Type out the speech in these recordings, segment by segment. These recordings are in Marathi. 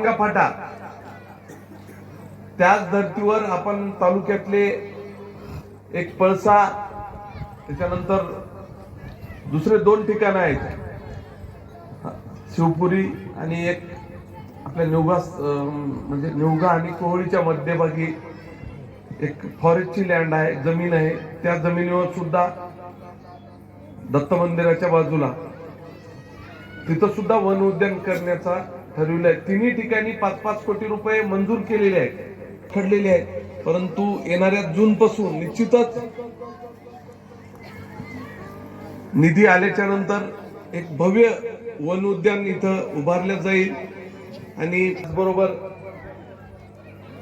पाचगंगा फाटा, त्याच धर्तीवर आपण तालुक्यातले एक पळसा, त्याच्यानंतर दुसरे 2 ठिकाण आहेत, शिवपुरी आणि एक आपल्या निवगा, म्हणजे निवगा आणि कोहळीच्या मध्यभागी एक फॉरेस्टची लँड आहे, जमीन आहे. त्या जमिनीवर सुद्धा दत्त मंदिराच्या बाजूला तिथं सुद्धा वन उद्यान करण्याचा ठरविलं आहे. तिन्ही ठिकाणी 5-5 कोटी रुपये मंजूर केलेले आहेत, ठरलेले आहेत. परंतु येणाऱ्या जून पासून निश्चितच निधी आल्याच्या नंतर एक भव्य वन उद्यान इथं उभारलं जाईल आणि बरोबर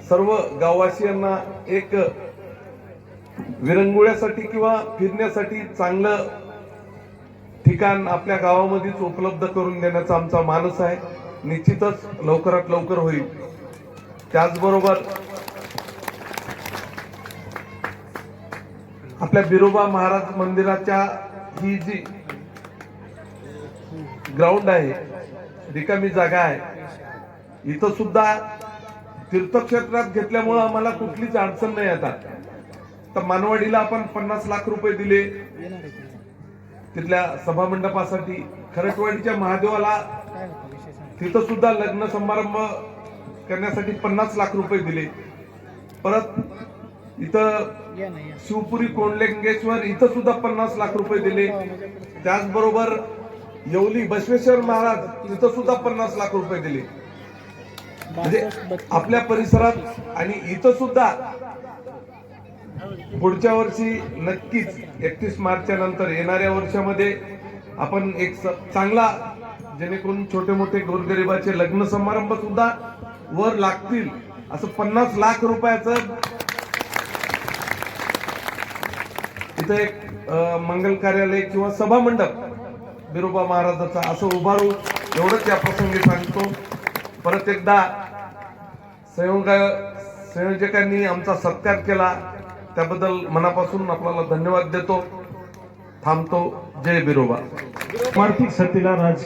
सर्व गाववासियांना एक विरंगुळ्यासाठी किंवा फिरण्यासाठी चांगलं ठिकाण आपल्या गावामध्येच उपलब्ध करून देण्याचा आमचा मानस आहे. निश्चितच लवकरात लवकर होईल. त्याचबरोबर आपल्या बिरोबा महाराज मंदिराच्या ही जी ग्राउंड आहे, रिकामी जागा आहे, इथं सुद्धा तीर्थक्षेत्रात घेतल्यामुळे आम्हाला कुठलीच अडचण नाही. आता तर मानवाडीला आपण 50 लाख रुपये दिले तिथल्या सभा मंडपासाठी. खरटवाडीच्या महादेवाला तिथं सुद्धा लग्न समारंभ करण्यासाठी 50 लाख रुपये दिले. परत इथं शिवपुरी कोंडलिंगेश्वर इथं सुद्धा 50 लाख रुपये दिले. त्याचबरोबर येवली बसवेश्वर महाराज तिथं सुद्धा 50 लाख रुपये दिले. म्हणजे आपल्या परिसरात आणि इथं सुद्धा पुढच्या वर्षी नक्कीच 31 मार्चच्या नंतर येणाऱ्या वर्षामध्ये आपण एक चांगला, जेणेकरून छोटे मोठे गोरगरिबाचे लग्न समारंभ सुद्धा वर लागतील असं 50 लाख रुपयाचं इथं एक मंगल कार्यालय किंवा सभा मंडप बिरोबा महाराजाचा असं उभारू, एवढंच या प्रसंगी सांगतो. परत एकदा संयोजकांनी आमचा सत्कार केला त्याबद्दल मनापासून आपल्याला धन्यवाद देतो. थांबतो. जय बिरोबा. आर्थिक सत्तेला राज